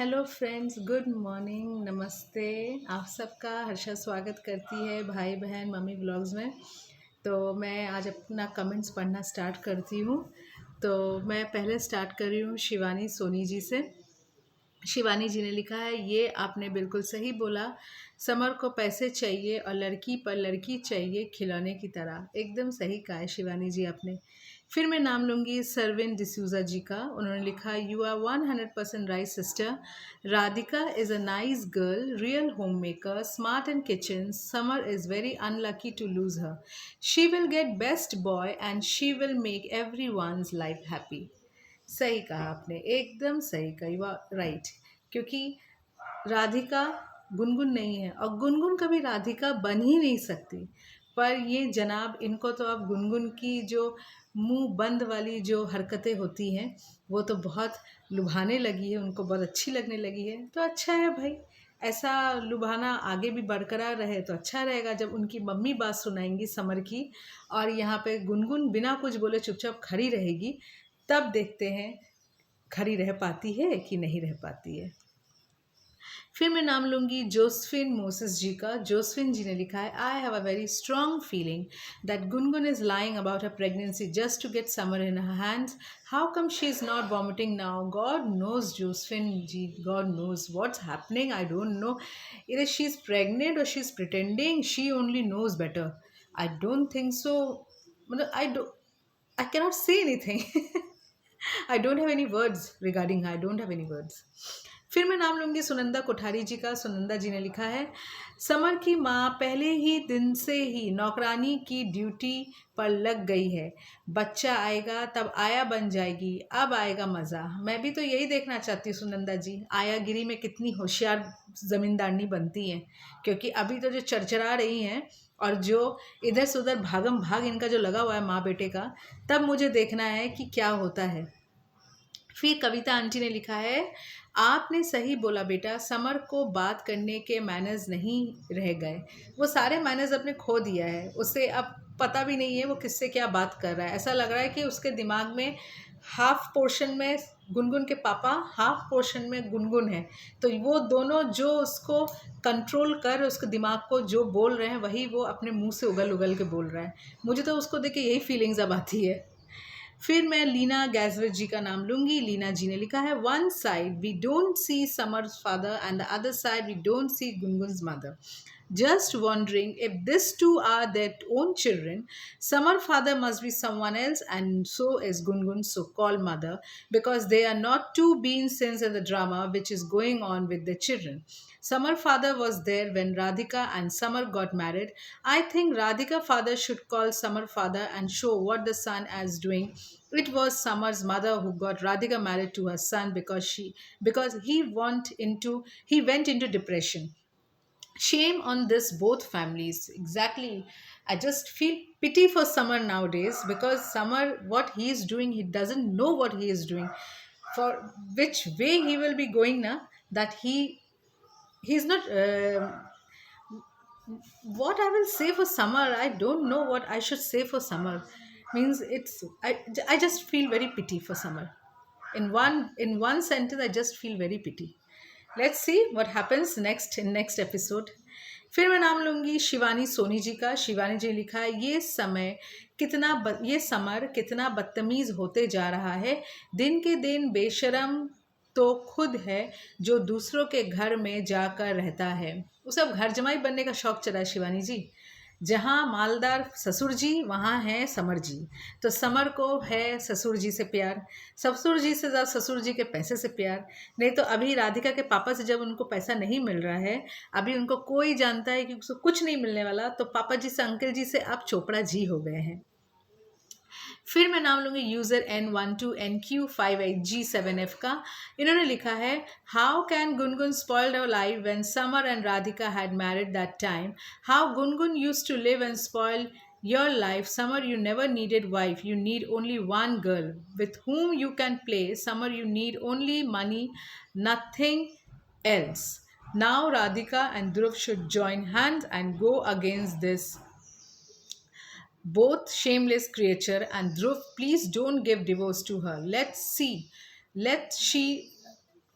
Hello friends, good morning, नमस्ते। आप सबका हर्षा स्वागत करती है भाई बहन मम्मी व्लॉग्स में। तो मैं आज अपना कमेंट्स पढ़ना स्टार्ट करती हूँ। तो मैं पहले स्टार्ट कर रही हूँ शिवानी सोनी जी से। शिवानी जी ने लिखा है, ये आपने बिल्कुल सही बोला। समर को पैसे चाहिए और लड़की पर लड़की चाहिए खिलौने की तरह। एकदम सही कहा है शिवानी जी आपने। फिर मैं नाम लूँगी सरविन डिसूजा जी का। उन्होंने लिखा, you are 100% right sister. Radhika is a nice girl, real home maker, smart in kitchen. Samar is very unlucky to lose her. She will get best boy and she will make everyone's life happy. सही कहा आपने, एकदम सही कहा, you are right. क्योंकि राधिका गुनगुन नहीं है और गुनगुन कभी राधिका बन ही नहीं सकती। पर ये जनाब, इनको तो अब गुनगुन की जो मुंह बंद वाली जो हरकतें होती हैं वो तो बहुत लुभाने लगी है, उनको बहुत अच्छी लगने लगी है। तो अच्छा है भाई, ऐसा लुभाना आगे भी बरकरार रहे तो अच्छा रहेगा। जब उनकी मम्मी बात सुनाएंगी समर की और यहाँ पे गुनगुन बिना कुछ बोले चुपचाप खड़ी रहेगी, तब देखते हैं खड़ी रह पाती है कि नहीं रह पाती है। फिर मैं नाम लूँगी जोसफिन मोसेस जी का। जोसफिन जी ने लिखा है, I have a very strong feeling that Gungun is lying about her pregnancy just to get Samar in her hands. How come she is not vomiting now? God knows Josephine ji, God knows what's happening. I don't know either she is pregnant और she is pretending. She only knows better. I don't think so. मतलब I cannot say anything. I don't have any words regarding her. I don't have any words. फिर मैं नाम लूँगी सुनंदा कोठारी जी का। सुनंदा जी ने लिखा है, समर की माँ पहले ही दिन से ही नौकरानी की ड्यूटी पर लग गई है। बच्चा आएगा तब आया बन जाएगी, अब आएगा मज़ा. मैं भी तो यही देखना चाहती हूँ सुनंदा जी, आयागिरी में कितनी होशियार ज़मींदारनी बनती हैं। क्योंकि अभी तो जो चरचरा रही हैं और जो इधर से उधर भागम भाग इनका जो लगा हुआ है माँ बेटे का, तब मुझे देखना है कि क्या होता है. फिर कविता आंटी ने लिखा है, आपने सही बोला बेटा, समर को बात करने के मैनर्स नहीं रह गए. वो सारे मैनर्स अपने खो दिया है. उसे अब पता भी नहीं है वो किससे क्या बात कर रहा है. ऐसा लग रहा है कि उसके दिमाग में हाफ पोर्शन में गुनगुन के पापा, हाफ पोर्शन में गुनगुन है. तो वो दोनों जो उसको कंट्रोल कर उसके दिमाग को जो बोल रहे हैं वही वो अपने मुंह से उगल उगल के बोल रहा है. मुझे तो उसको देख के यही फीलिंग्स अब आती है. फिर मैं लीना गैजविट जी का नाम लूँगी. लीना जी ने लिखा है, one side we don't see Samar's father and the other side we don't see Gungun's mother. Just wondering if these two are their own children. Samar father must be someone else, and so is Gungun's so-called mother, because they are not two being sins in the drama which is going on with their children. Samar father was there when Radhika and Samar got married. I think Radhika father should call Samar father and show what the son is doing. It was Samar's mother who got Radhika married to her son because he went into depression. Shame on this both families. Exactly. I just feel pity for Summer nowadays, because Summer, what he is doing, he doesn't know what he is doing. For which way he will be going now, that he's not. What I will say for Summer, I don't know what I should say for Summer. Means I just feel very pity for Summer. In one sentence, I just feel very pity. Let's see what happens next episode. फिर मैं नाम लूँगी शिवानी सोनी जी का. शिवानी जी लिखा है, ये summer कितना बदतमीज़ होते जा रहा है. दिन के दिन बेशरम तो खुद है जो दूसरों के घर में जाकर रहता है. उसे अब घर जमाई बनने का शौक चला है शिवानी जी. जहाँ मालदार ससुर जी वहाँ है समर जी. तो समर को है ससुर जी से प्यार, ससुर जी से ज़्यादा ससुर जी के पैसे से प्यार. नहीं तो अभी राधिका के पापा से जब उनको पैसा नहीं मिल रहा है, अभी उनको कोई जानता है कि उसको कुछ नहीं मिलने वाला, तो पापा जी से, अंकल जी से आप चोपड़ा जी हो गए हैं. फिर मैं नाम लूँगी यूज़र N12NQ58G7F का. इन्होंने लिखा है, how can Gungun spoiled our life when Samar and Radhika had married that time. How Gungun used to live and spoil your life. Summer, you never needed wife. You need only one girl with whom you can play. Summer, you need only money, nothing else. Now Radhika and Dhruv should join hands and go against this both shameless creature. And Dhruv, please don't give divorce to her. Let's see. Let she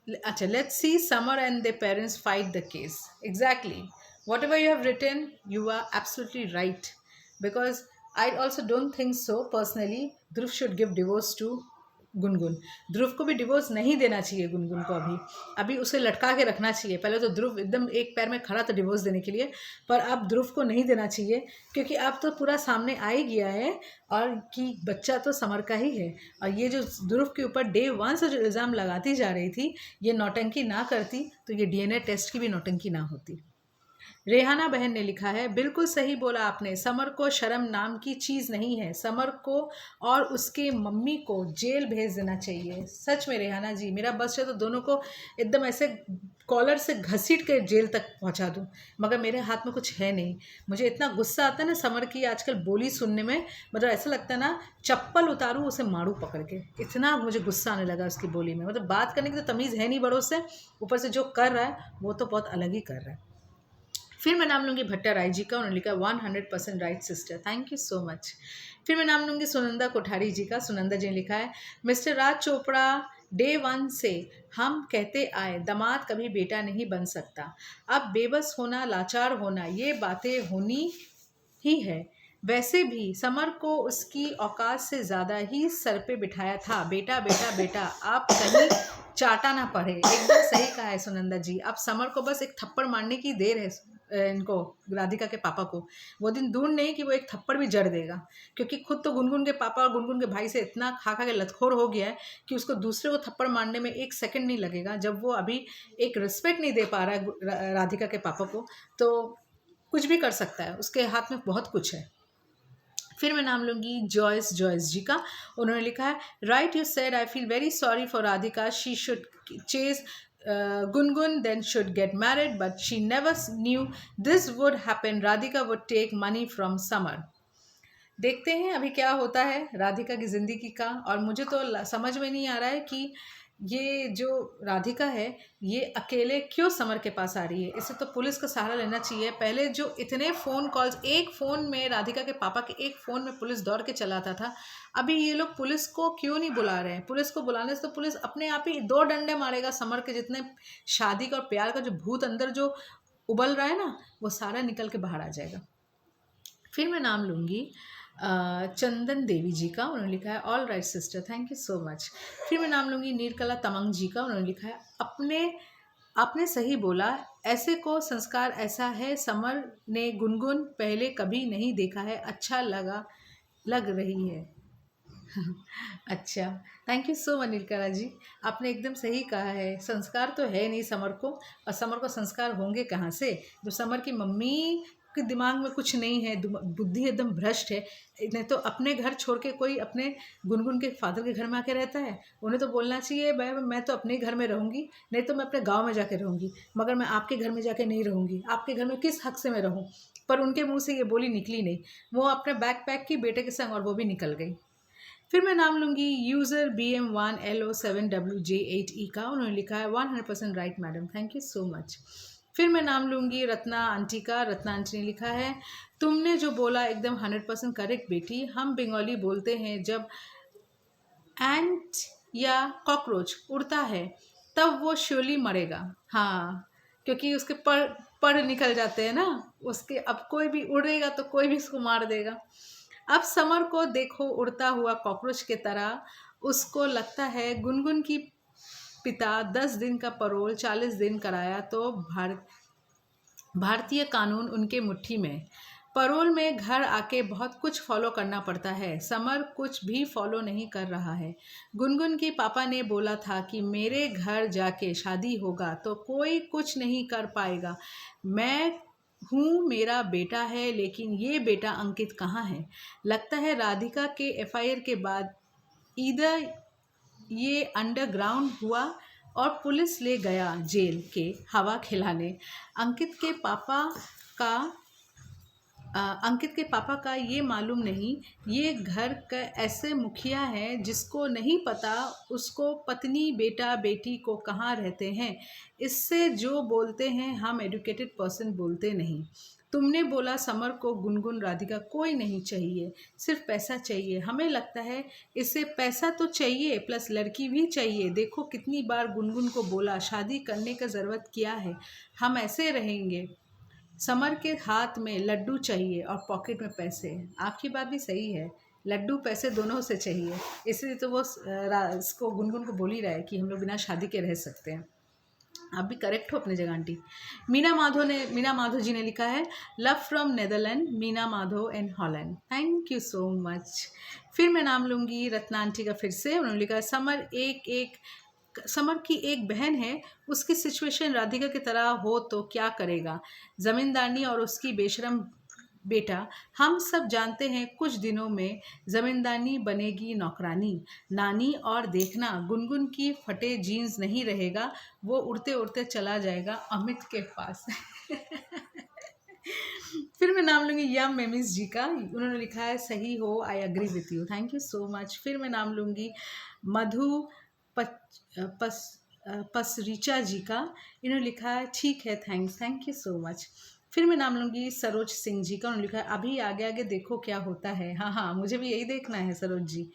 अच्छा, let's see Summer and their parents fight the case. Exactly. Whatever you have written, you are absolutely right. Because I also don't think so personally. Dhruv should give divorce to Gungun. ध्रुव को भी divorce नहीं देना चाहिए गुनगुन को. अभी अभी उसे लटका के रखना चाहिए. पहले तो ध्रुव एकदम एक पैर में खड़ा था डिवोर्स देने के लिए, पर अब ध्रुव को नहीं देना चाहिए, क्योंकि अब तो पूरा सामने आ ही गया है और कि बच्चा तो समर का ही है. और ये जो ध्रुव के ऊपर डे 1 से जो इल्ज़ाम लगाती जा रही थी, ये नौटंकी ना करती तो ये डीएनए टेस्ट की भी नौटंकी ना होती. रेहाना बहन ने लिखा है, बिल्कुल सही बोला आपने. समर को शर्म नाम की चीज़ नहीं है. समर को और उसके मम्मी को जेल भेज देना चाहिए. सच में रेहाना जी, मेरा बस है तो दोनों को एकदम ऐसे कॉलर से घसीट के जेल तक पहुंचा दूं, मगर मेरे हाथ में कुछ है नहीं. मुझे इतना गुस्सा आता है ना समर की आजकल बोली सुनने में, मतलब ऐसा लगता है ना चप्पल उतारूँ उसे मारूँ पकड़ के. इतना मुझे गुस्सा आने लगा उसकी बोली में. मतलब बात करने की तो तमीज़ है नहीं बड़ों से, ऊपर से जो कर रहा है वो तो बहुत अलग ही कर रहा है. फिर मैं नाम लूँगी भट्टा राय जी का. उन्होंने लिखा 100% right sister. Thank you so much. फिर मैं नाम लूँगी सुनंदा कोठारी जी का. सुनंदा जी ने लिखा है, मिस्टर राज चोपड़ा, डे 1 से हम कहते आए दामाद कभी बेटा नहीं बन सकता. अब बेबस होना, लाचार होना, ये बातें होनी ही है. वैसे भी समर को उसकी औकात से ज़्यादा ही सर पे बिठाया था. बेटा बेटा बेटा, आप कहीं चाटा ना पड़े. एकदम सही कहा है सुनंदा जी. अब समर को बस एक थप्पड़ मारने की देर है. इनको, राधिका के पापा को, वो दिन दूर नहीं कि वो एक थप्पड़ भी जड़ देगा, क्योंकि खुद तो गुनगुन के पापा और गुनगुन के भाई से इतना खा खा के लतखोर हो गया है कि उसको दूसरे को थप्पड़ मारने में एक सेकंड नहीं लगेगा. जब वो अभी एक रिस्पेक्ट नहीं दे पा रहा है राधिका के पापा को, तो कुछ भी कर सकता है. उसके हाथ में बहुत कुछ है. फिर मैं नाम लूँगी जॉयस जी का. उन्होंने लिखा है, right you said, I feel very sorry for Radhika. She should chase Gungun, then should get married, but she never knew this would happen. Radhika would take money from Samar. देखते हैं अभी क्या होता है राधिका की ज़िंदगी का. और मुझे तो समझ में नहीं आ रहा है कि ये जो राधिका है ये अकेले क्यों समर के पास आ रही है. इसे तो पुलिस का सहारा लेना चाहिए. पहले जो इतने फ़ोन कॉल्स, एक फ़ोन में राधिका के पापा के एक फ़ोन में पुलिस दौड़ के चलाता था, अभी ये लोग पुलिस को क्यों नहीं बुला रहे हैं. पुलिस को बुलाने से तो पुलिस अपने आप ही 2 डंडे मारेगा. समर के जितने शादी का और प्यार का जो भूत अंदर जो उबल रहा है ना, वो सारा निकल के बाहर आ जाएगा. फिर मैं नाम लूँगी चंदन देवी जी का. उन्होंने लिखा है, all right sister, thank you so much. फिर मैं नाम लूँगी नीरकला तमंग जी का. उन्होंने लिखा है, आपने सही बोला, ऐसे को संस्कार ऐसा है. समर ने गुनगुन पहले कभी नहीं देखा है. अच्छा लग रही है. अच्छा, थैंक यू सो मच नीलकला जी. आपने एकदम सही कहा है. संस्कार तो है नहीं समर को, और समर को संस्कार होंगे कहाँ से, जो समर की मम्मी के दिमाग में कुछ नहीं है, बुद्धि एकदम भ्रष्ट है. नहीं तो अपने घर छोड़ के कोई अपने गुनगुन के फादर के घर में आके रहता है. उन्हें तो बोलना चाहिए, भाई मैं तो अपने घर में रहूँगी, नहीं तो मैं अपने गाँव में जाके रहूँगी, मगर मैं आपके घर में जाके नहीं रहूँगी. आपके घर में किस हक से मैं रहूँ. पर उनके मुँह से ये बोली निकली नहीं. वो अपने बैग पैक की बेटे के संग, और वो भी निकल गई. फिर मैं नाम लूँगी यूज़र BM1LO7WJ8E का. उन्होंने लिखा है, 100% right madam, thank you so much. फिर मैं नाम लूँगी रत्ना आंटी का. रत्ना आंटी ने लिखा है, तुमने जो बोला एकदम 100% करेक्ट बेटी. हम बंगाली बोलते हैं, जब एंट या कॉकरोच उड़ता है तब वो श्योरली मरेगा. हाँ, क्योंकि उसके पर निकल जाते हैं ना उसके. अब कोई भी उड़ेगा तो कोई भी उसको मार देगा. अब समर को देखो उड़ता हुआ कॉकरोच के तरह. उसको लगता है गुनगुन की पिता 10 दिन का परोल 40 दिन कराया तो भारतीय कानून उनके मुट्ठी में. परोल में घर आके बहुत कुछ फॉलो करना पड़ता है. समर कुछ भी फॉलो नहीं कर रहा है. गुनगुन की पापा ने बोला था कि मेरे घर जाके शादी होगा तो कोई कुछ नहीं कर पाएगा. मैं हूँ, मेरा बेटा है, लेकिन ये बेटा अंकित कहाँ है. लगता है राधिका के FIR के बाद इधर ये अंडरग्राउंड हुआ और पुलिस ले गया जेल के हवा खिलाने. अंकित के पापा का अंकित के पापा का ये मालूम नहीं, ये घर का ऐसे मुखिया है जिसको नहीं पता उसको पत्नी बेटा बेटी को कहाँ रहते हैं। इससे जो बोलते हैं हम एडुकेटेड पर्सन बोलते नहीं। तुमने बोला समर को गुनगुन राधिका कोई नहीं चाहिए, सिर्फ पैसा चाहिए। हमें लगता है इसे पैसा तो चाहिए प्लस लड़की भी चाहिए। देखो कितनी बार गुनगुन को बोला शादी करने का ज़रूरत क्या है, हम ऐसे रहेंगे। समर के हाथ में लड्डू चाहिए और पॉकेट में पैसे। आपकी बात भी सही है, लड्डू पैसे दोनों से चाहिए, इसलिए तो वो इसको गुनगुन को बोल ही रहा है कि हम लोग बिना शादी के रह सकते हैं। आप भी करेक्ट हो अपनी जगह आंटी। मीना माधो जी ने लिखा है love from Netherland, Meena Madho and Holland, thank you so much. फिर मैं नाम लूँगी रत्ना आंटी का फिर से। उन्होंने लिखा है समर की एक बहन है, उसकी सिचुएशन राधिका की तरह हो तो क्या करेगा। ज़मींदारनी और उसकी बेशरम बेटा, हम सब जानते हैं कुछ दिनों में ज़मींदारनी बनेगी नौकरानी। नानी और देखना गुनगुन की फटे जीन्स नहीं रहेगा, वो उड़ते उड़ते चला जाएगा अमित के पास। फिर मैं नाम लूँगी यम मेमिस जी का। उन्होंने लिखा है सही हो, I agree with you, thank you so much. फिर मैं नाम लूँगी मधु पसरीचा जी का। इन्होंने लिखा है ठीक है, थैंक यू सो मच। फिर मैं नाम लूँगी सरोज सिंह जी का। उन्होंने लिखा है अभी आगे आगे देखो क्या होता है। हाँ हाँ, मुझे भी यही देखना है सरोज जी।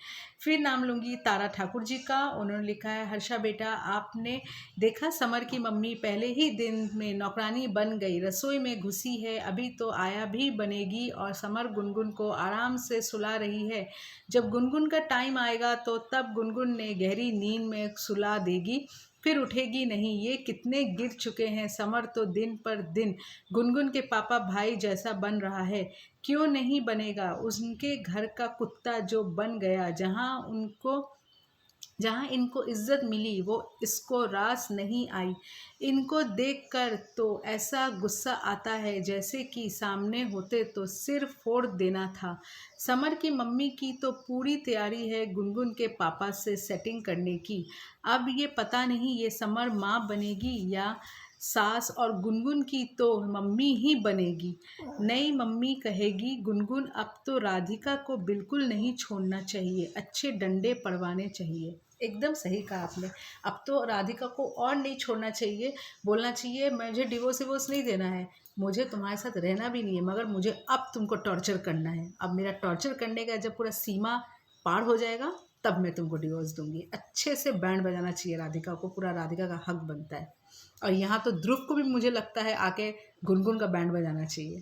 फिर नाम लूँगी तारा ठाकुर जी का। उन्होंने लिखा है हर्षा बेटा, आपने देखा समर की मम्मी पहले ही दिन में नौकरानी बन गई, रसोई में घुसी है, अभी तो आया भी बनेगी और समर गुनगुन को आराम से सुला रही है। जब गुनगुन का टाइम आएगा तो तब गुनगुन ने गहरी नींद में सुला देगी, फिर उठेगी नहीं। ये कितने गिर चुके हैं, समर तो दिन पर दिन गुनगुन के पापा भाई जैसा बन रहा है। क्यों नहीं बनेगा, उनके घर का कुत्ता जो बन गया। जहाँ इनको इज्जत मिली वो इसको रास नहीं आई। इनको देखकर तो ऐसा गुस्सा आता है जैसे कि सामने होते तो सिर फोड़ देना था। समर की मम्मी की तो पूरी तैयारी है गुनगुन के पापा से सेटिंग करने की। अब ये पता नहीं ये समर माँ बनेगी या सास, और गुनगुन की तो मम्मी ही बनेगी। नई मम्मी कहेगी गुनगुन अब तो राधिका को बिल्कुल नहीं छोड़ना चाहिए, अच्छे डंडे पड़वाने चाहिए। एकदम सही कहा आपने, अब तो राधिका को और नहीं छोड़ना चाहिए, बोलना चाहिए मुझे डिवोर्स नहीं देना है, मुझे तुम्हारे साथ रहना भी नहीं है, मगर मुझे अब तुमको टॉर्चर करना है। अब मेरा टॉर्चर करने का जब पूरा सीमा पार हो जाएगा तब मैं तुमको डिवोर्स दूंगी। अच्छे से बैंड बजाना चाहिए राधिका को, पूरा राधिका का हक बनता है। और यहाँ तो ध्रुव को भी मुझे लगता है आके गुनगुन का बैंड बजाना चाहिए।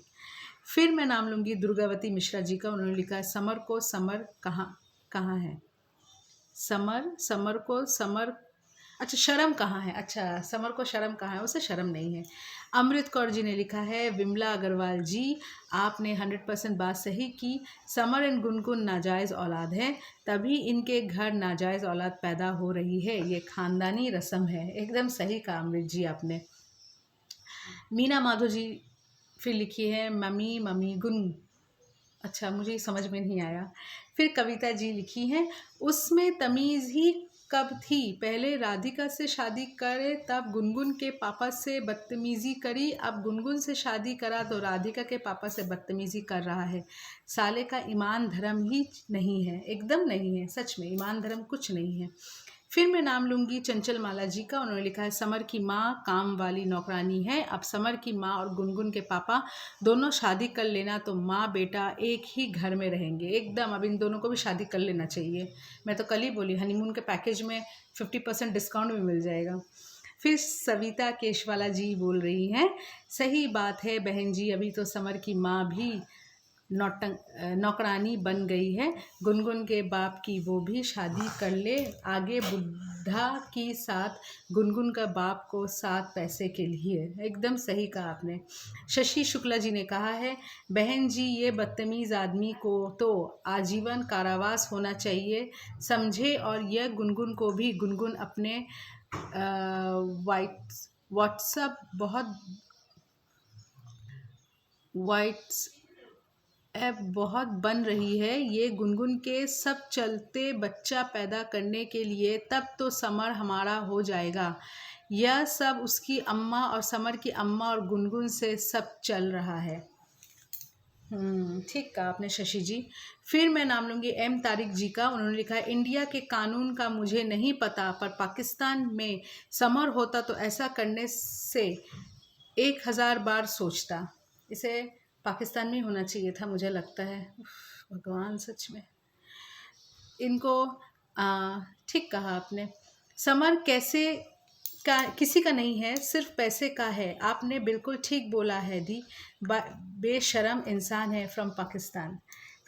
फिर मैं नाम लूँगी दुर्गावती मिश्रा जी का। उन्होंने लिखा है समर को समर कहाँ है। समर अच्छा शर्म कहाँ है, अच्छा समर को शर्म कहाँ है, उसे शर्म नहीं है। अमृत कौर जी ने लिखा है विमला अग्रवाल जी, आपने 100% बात सही की। समर एंड गुनगुन नाजायज़ औलाद है, तभी इनके घर नाजायज़ औलाद पैदा हो रही है, ये ख़ानदानी रस्म है। एकदम सही कहा अमृत जी आपने। मीना माधो जी फिर लिखी है मम्मी मम्मी गुन, अच्छा मुझे समझ में नहीं आया। फिर कविता जी लिखी हैं उसमें तमीज़ ही कब थी, पहले राधिका से शादी करे तब गुनगुन के पापा से बदतमीज़ी करी, अब गुनगुन से शादी करा तो राधिका के पापा से बदतमीज़ी कर रहा है। साले का ईमान धर्म ही नहीं है, एकदम नहीं है, सच में ईमान धर्म कुछ नहीं है। फिर मैं नाम लूँगी चंचल माला जी का। उन्होंने लिखा है समर की माँ काम वाली नौकरानी है, अब समर की माँ और गुनगुन के पापा दोनों शादी कर लेना तो माँ बेटा एक ही घर में रहेंगे। एकदम अब इन दोनों को भी शादी कर लेना चाहिए। मैं तो कल ही बोली हनीमून के पैकेज में 50% डिस्काउंट भी मिल जाएगा। फिर सविता केशवाला जी बोल रही हैं सही बात है बहन जी, अभी तो समर की माँ भी नौकरानी बन गई है, गुनगुन के बाप की वो भी शादी कर ले, आगे बुढ़ा की साथ गुनगुन का बाप को साथ पैसे के लिए। एकदम सही कहा आपने। शशि शुक्ला जी ने कहा है बहन जी ये बदतमीज़ आदमी को तो आजीवन कारावास होना चाहिए, समझे, और यह गुनगुन को भी। गुनगुन अपने व्हाट्सएप बहुत बन रही है, ये गुनगुन के सब चलते बच्चा पैदा करने के लिए, तब तो समर हमारा हो जाएगा। यह सब उसकी अम्मा और समर की अम्मा और गुनगुन से सब चल रहा है। ठीक कहा आपने शशि जी। फिर मैं नाम लूँगी एम तारिक जी का। उन्होंने लिखा है, इंडिया के कानून का मुझे नहीं पता, पर पाकिस्तान में समर होता तो ऐसा करने से 1000 बार सोचता। इसे पाकिस्तान में ही होना चाहिए था, मुझे लगता है। उफ, भगवान सच में इनको ठीक कहा आपने। समर कैसे का किसी का नहीं है, सिर्फ पैसे का है। आपने बिल्कुल ठीक बोला है दी। बेशरम इंसान है from Pakistan.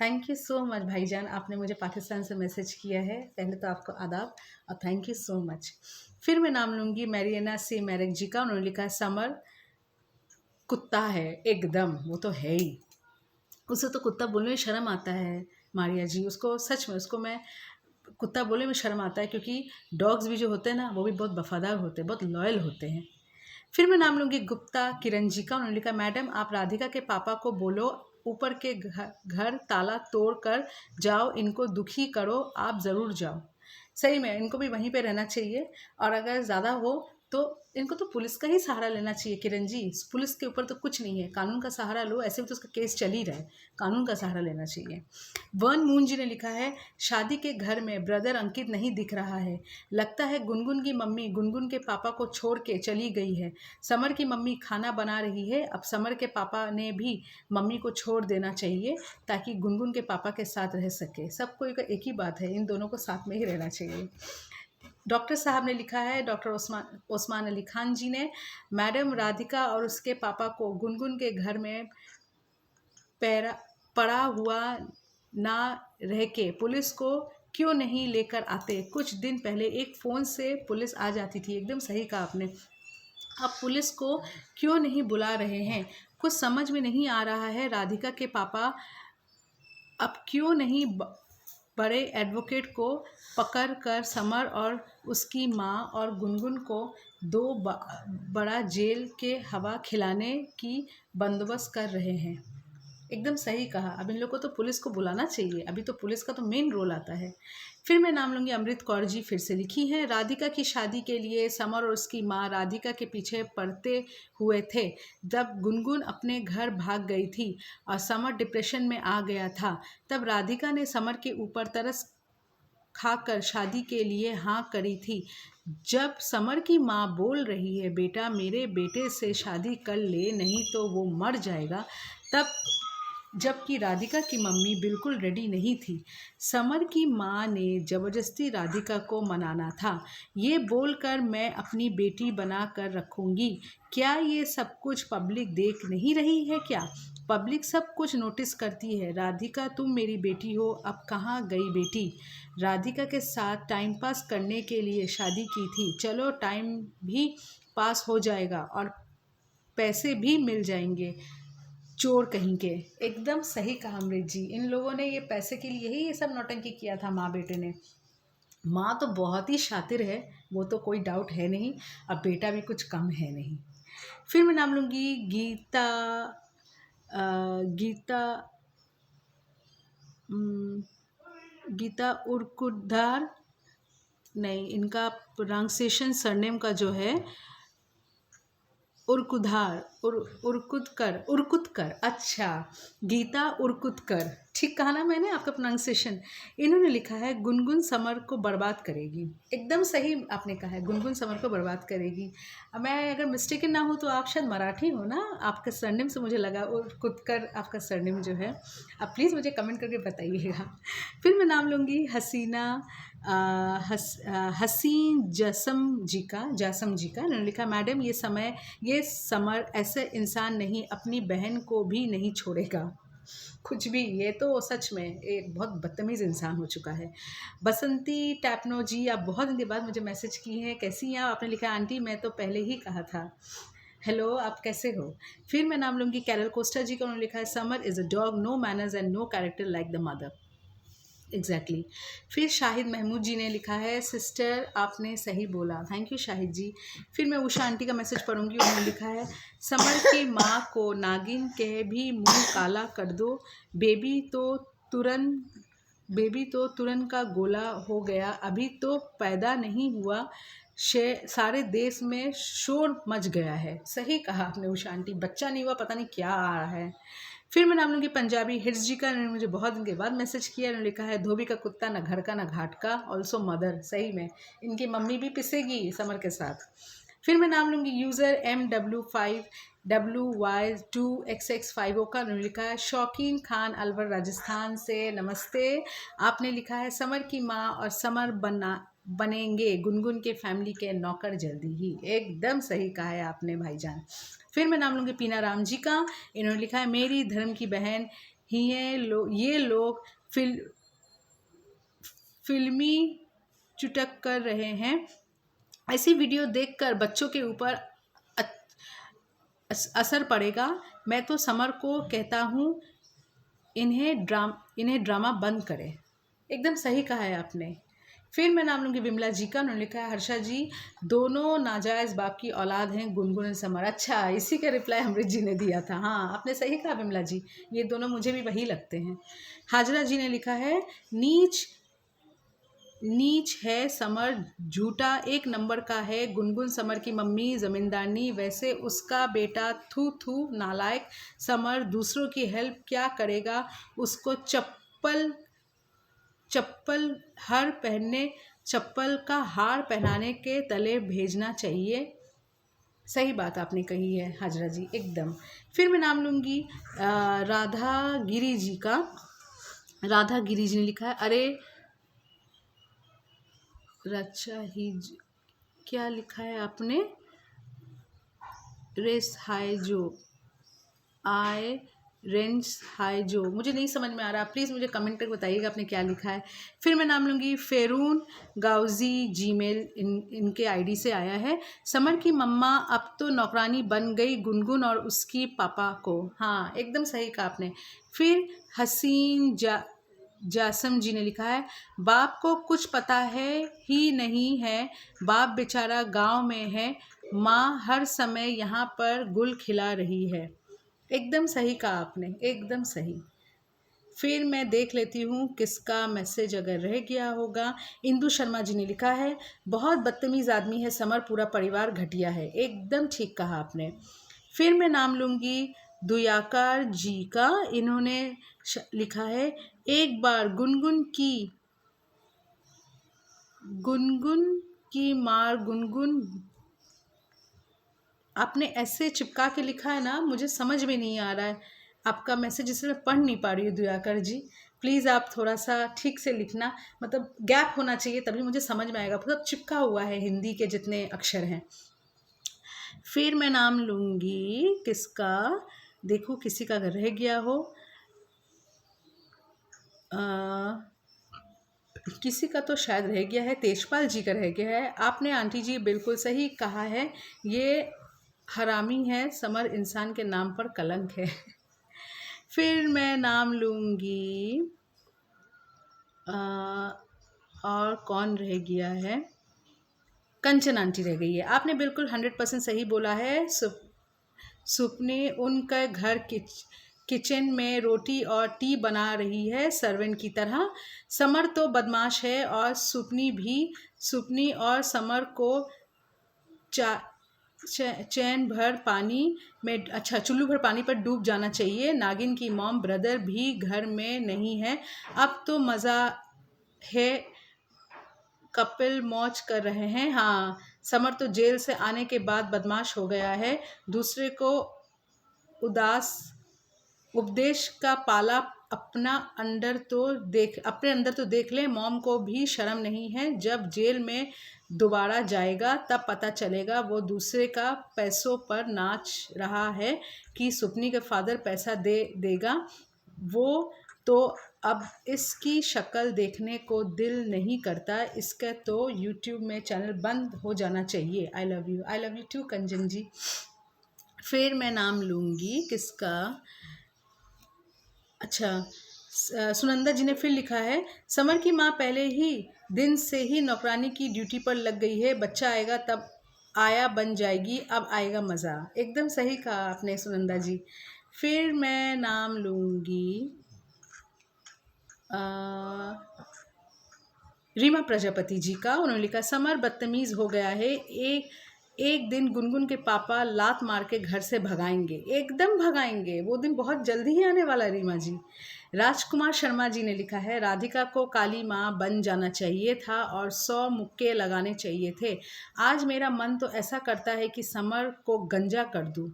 Thank you so much भाईजान, आपने मुझे पाकिस्तान से मैसेज किया है। पहले तो आपको आदाब और थैंक यू सो मच। फिर मैं नाम लूँगी मैरियना सी मैरिक जी का। उन्होंने लिखा है, समर कुत्ता है एकदम, वो तो है ही। उसे तो कुत्ता बोलने में शर्म आता है मारिया जी। उसको सच में, उसको मैं कुत्ता बोलने में शर्म आता है, क्योंकि डॉग्स भी जो होते हैं ना, वो भी बहुत वफादार होते हैं, बहुत लॉयल होते हैं। फिर मैं नाम लूँगी गुप्ता किरण जी का। उन्होंने लिखा, मैडम आप राधिका के पापा को बोलो ऊपर के घर ताला तोड़ कर जाओ, इनको दुखी करो, आप ज़रूर जाओ। सही में इनको भी वहीं पे रहना चाहिए, और अगर ज़्यादा हो तो इनको तो पुलिस का ही सहारा लेना चाहिए किरण जी। पुलिस के ऊपर तो कुछ नहीं है, कानून का सहारा लो। ऐसे भी तो उसका केस चल ही रहा है, कानून का सहारा लेना चाहिए। वन मून जी ने लिखा है, शादी के घर में ब्रदर अंकित नहीं दिख रहा है। लगता है गुनगुन की मम्मी गुनगुन के पापा को छोड़ के चली गई है। समर की मम्मी खाना बना रही है। अब समर के पापा ने भी मम्मी को छोड़ देना चाहिए, ताकि गुनगुन के पापा के साथ रह सके। सबको एक ही बात है, इन दोनों को साथ में ही रहना चाहिए। डॉक्टर साहब ने लिखा है, डॉक्टर ओस्मान अली खान जी ने, मैडम राधिका और उसके पापा को गुनगुन के घर में पड़ा हुआ ना रह के पुलिस को क्यों नहीं लेकर आते। कुछ दिन पहले एक फ़ोन से पुलिस आ जाती थी। एकदम सही कहा आपने। अब पुलिस को क्यों नहीं बुला रहे हैं, कुछ समझ में नहीं आ रहा है। राधिका के पापा अब क्यों नहीं बड़े एडवोकेट को पकड़ कर समर और उसकी माँ और गुनगुन को दो बड़ा जेल के हवा खिलाने की बंदोबस्त कर रहे हैं। एकदम सही कहा। अब इन लोग को तो पुलिस को बुलाना चाहिए, अभी तो पुलिस का तो मेन रोल आता है। फिर मैं नाम लूँगी अमृत कौर जी। फिर से लिखी है, राधिका की शादी के लिए समर और उसकी माँ राधिका के पीछे पड़ते हुए थे। जब गुनगुन अपने घर भाग गई थी और समर डिप्रेशन में आ गया था, तब राधिका ने समर के ऊपर तरस खाकर शादी के लिए हाँ करी थी। जब समर की माँ बोल रही है, बेटा मेरे बेटे से शादी कर ले, नहीं तो वो मर जाएगा, तब जबकि राधिका की मम्मी बिल्कुल रेडी नहीं थी। समर की माँ ने ज़बरदस्ती राधिका को मनाना था, ये बोलकर मैं अपनी बेटी बना कर रखूँगी। क्या ये सब कुछ पब्लिक देख नहीं रही है क्या? पब्लिक सब कुछ नोटिस करती है। राधिका तुम मेरी बेटी हो, अब कहाँ गई बेटी? राधिका के साथ टाइम पास करने के लिए शादी की थी। चलो टाइम भी पास हो जाएगा और पैसे भी मिल जाएंगे। चोर कहीं के। एकदम सही कहा अमृत जी। इन लोगों ने ये पैसे के लिए ही ये सब नौटंकी किया था, माँ बेटे ने। माँ तो बहुत ही शातिर है, वो तो कोई डाउट है नहीं, अब बेटा भी कुछ कम है नहीं। फिर मैं नाम लूँगी गीता गीता गीता उर्कुदार। नहीं, इनका प्रोनाउंसिएशन सरनेम का जो है उर्कुदकर। अच्छा, गीता उर्कुदकर, ठीक कहा ना मैंने आपका प्रोनाउंसिएशन। इन्होंने लिखा है, गुनगुन समर को बर्बाद करेगी। एकदम सही आपने कहा है, गुनगुन समर को बर्बाद करेगी। अब मैं अगर मिस्टेकन ना हूँ तो आप शायद मराठी हो ना, आपका सरनेम से मुझे लगा उर्कुदकर आपका सरनेम जो है। आप प्लीज़ मुझे कमेंट करके बताइएगा। फिर मैं नाम लूँगी हसीन जासम जी का। उन्होंने लिखा, मैडम ये समर ऐसे इंसान नहीं, अपनी बहन को भी नहीं छोड़ेगा कुछ भी। ये तो सच में एक बहुत बदतमीज़ इंसान हो चुका है। बसंती टैपनो जी, आप बहुत दिन के बाद मुझे मैसेज की हैं, कैसी हैं आप? आपने लिखा, आंटी मैं तो पहले ही कहा था। हेलो, आप कैसे हो? फिर मैं नाम लूँगी कैरल कोस्टा जी का। उन्होंने लिखा है, Samar is a dog, no manners and no character like the mother. Exactly. फिर शाहिद महमूद जी ने लिखा है, सिस्टर आपने सही बोला। थैंक यू शाहिद जी। फिर मैं उषा आंटी का मैसेज पढ़ूंगी। उन्होंने लिखा है, समर की माँ को नागिन कह भी मुंह काला कर दो, बेबी तो तुरंत का गोला हो गया, अभी तो पैदा नहीं हुआ, सारे देश में शोर मच गया है। सही कहा आपने उषा आंटी, बच्चा नहीं हुआ, पता नहीं क्या आ रहा है। फिर मैं नाम लूँगी पंजाबी हिट्स जी का। इन्होंने मुझे बहुत दिन के बाद मैसेज किया। इन्होंने लिखा है धोबी का कुत्ता ना घर का ना घाट का, ऑल्सो मदर। सही में इनकी मम्मी भी पिसेगी समर के साथ। फिर मैं नाम लूँगी यूज़र MW5WY2XX50 का। उन्होंने लिखा है शौकीन खान अलवर राजस्थान से नमस्ते। आपने लिखा है समर की माँ और समर बनेंगे गुनगुन के फैमिली के नौकर जल्दी ही। एकदम सही कहा है आपने भाईजान। फिर मैं नाम लूँगी पीना राम जी का। इन्होंने लिखा है मेरी धर्म की बहन ही ये लोग फिल्मी चुटक कर रहे हैं। ऐसी वीडियो देखकर बच्चों के ऊपर असर पड़ेगा। मैं तो समर को कहता हूँ इन्हें ड्रामा बंद करें। एकदम सही कहा है आपने। फिर मैं नाम लूँगी विमला जी का। उन्होंने लिखा है हर्षा जी दोनों नाजायज़ बाप की औलाद हैं गुनगुन और समर। अच्छा, इसी का रिप्लाई अमृत जी ने दिया था। हाँ, आपने सही कहा विमला जी, ये दोनों मुझे भी वही लगते हैं। हाजरा जी ने लिखा है नीच है समर, झूठा एक नंबर का है गुनगुन। समर की मम्मी जमींदारनी, वैसे उसका बेटा थू थू नालायक। समर दूसरों की हेल्प क्या करेगा, उसको चप्पल का हार पहनाने के तले भेजना चाहिए। सही बात आपने कही है हाजरा जी, एकदम। फिर मैं नाम लूँगी राधा गिरी जी का। राधा गिरी जी ने लिखा है अरे रचा ही क्या लिखा है आपने, रेस हाई जो आए रेंस हाई जो, मुझे नहीं समझ में आ रहा, प्लीज़ मुझे कमेंट करके बताइएगा आपने क्या लिखा है। फिर मैं नाम लूँगी फेरून गाउजी जीमेल, इनके आईडी से आया है। समर की मम्मा अब तो नौकरानी बन गई गुनगुन और उसकी पापा को। हाँ, एकदम सही कहा आपने। फिर हसीन जासम जी ने लिखा है बाप को कुछ पता है ही नहीं है, बाप बेचारा गांव में है, माँ हर समय यहाँ पर गुल खिला रही है। एकदम सही कहा आपने, एकदम सही। फिर मैं देख लेती हूँ किसका मैसेज अगर रह गया होगा। इंदु शर्मा जी ने लिखा है बहुत बदतमीज़ आदमी है समर, पूरा परिवार घटिया है। एकदम ठीक कहा आपने। फिर मैं नाम लूँगी दुयाकार जी का। इन्होंने लिखा है एक बार गुनगुन की मार गुनगुन। आपने ऐसे चिपका के लिखा है ना, मुझे समझ में नहीं आ रहा है आपका मैसेज, इसलिए मैं पढ़ नहीं पा रही हूँ। दुयाकर जी प्लीज़ आप थोड़ा सा ठीक से लिखना, मतलब गैप होना चाहिए तभी मुझे समझ में आएगा। मतलब चिपका हुआ है हिंदी के जितने अक्षर हैं। फिर मैं नाम लूँगी किसका, देखो किसी का अगर रह गया हो। किसी का तो शायद रह गया है, तेजपाल जी का रह गया है। आपने आंटी जी बिल्कुल सही कहा है, ये हरामी है समर, इंसान के नाम पर कलंक है। फिर मैं नाम लूँगी और कौन रह गया है, कंचन आंटी रह गई है। आपने बिल्कुल 100% सही बोला है। सुपने उनका घर किचन में रोटी और टी बना रही है सर्वेंट की तरह। समर तो बदमाश है और सुपनी और समर को चैन भर पानी में, अच्छा चुल्लू भर पानी पर डूब जाना चाहिए। नागिन की मॉम ब्रदर भी घर में नहीं है। अब तो मज़ा है, कपिल मौज कर रहे हैं। हाँ, समर तो जेल से आने के बाद बदमाश हो गया है, दूसरे को उपदेश का पाला अपने अंदर तो देख ले। मॉम को भी शर्म नहीं है, जब जेल में दोबारा जाएगा तब पता चलेगा वो दूसरे का पैसों पर नाच रहा है कि सुपनी के फादर पैसा देगा। वो तो अब इसकी शक्ल देखने को दिल नहीं करता, इसका तो यूट्यूब में चैनल बंद हो जाना चाहिए। आई लव यू टू कंजन जी। फिर मैं नाम लूँगी किसका, अच्छा सुनंदा जी ने फिर लिखा है समर की माँ पहले ही दिन से ही नौकरानी की ड्यूटी पर लग गई है, बच्चा आएगा तब आया बन जाएगी, अब आएगा मज़ा। एकदम सही कहा आपने सुनंदा जी। फिर मैं नाम लूँगी रीमा प्रजापति जी का। उन्होंने लिखा समर बदतमीज़ हो गया है, एक दिन गुनगुन के पापा लात मार के घर से भगाएंगे, एकदम भगाएंगे, वो दिन बहुत जल्दी ही आने वाला है रीमा जी। राजकुमार शर्मा जी ने लिखा है, राधिका को काली माँ बन जाना चाहिए था और 100 मुक्के लगाने चाहिए थे। आज मेरा मन तो ऐसा करता है कि समर को गंजा कर दूँ।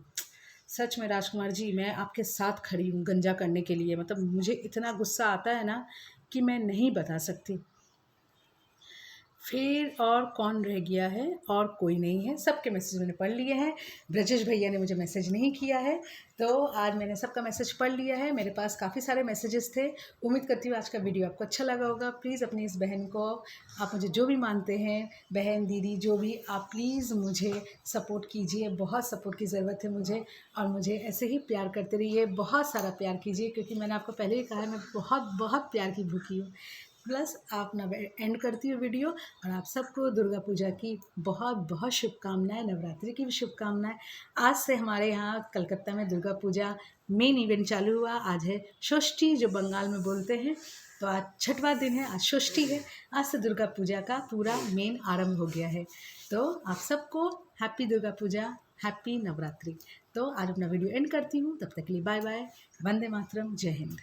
सच में राजकुमार जी, मैं आपके साथ खड़ी हूँ गंजा करने के लिए। मतलब मुझे इतना गुस्सा आता है ना कि मैं नहीं बता सकती। फिर और कौन रह गया है? और कोई नहीं है, सबके मैसेज मैंने पढ़ लिए हैं। ब्रजेश भैया ने मुझे मैसेज नहीं किया है, तो आज मैंने सबका मैसेज पढ़ लिया है। मेरे पास काफ़ी सारे मैसेजेस थे। उम्मीद करती हूँ आज का वीडियो आपको अच्छा लगा होगा। प्लीज़ अपनी इस बहन को, आप मुझे जो भी मानते हैं, बहन दीदी जो भी, आप प्लीज़ मुझे सपोर्ट कीजिए। बहुत सपोर्ट की ज़रूरत है मुझे, और मुझे ऐसे ही प्यार करते रहिए। बहुत सारा प्यार कीजिए, क्योंकि मैंने आपको पहले ही कहा है, मैं बहुत बहुत प्यार की भूखी हूँ। प्लस आप ना एंड करती हूँ वीडियो, और आप सबको दुर्गा पूजा की बहुत बहुत शुभकामनाएं, नवरात्रि की भी शुभकामनाएं। आज से हमारे यहाँ कलकत्ता में दुर्गा पूजा मेन इवेंट चालू हुआ। आज है षष्ठी, जो बंगाल में बोलते हैं। तो आज छठवां दिन है, आज षष्ठी है। आज से दुर्गा पूजा का पूरा मेन आरंभ हो गया है। तो आप सबको हैप्पी दुर्गा पूजा, हैप्पी नवरात्रि। तो आज अपना वीडियो एंड करती हूँ, तब तक के लिए बाय बाय, वंदे मातरम, जय हिंद।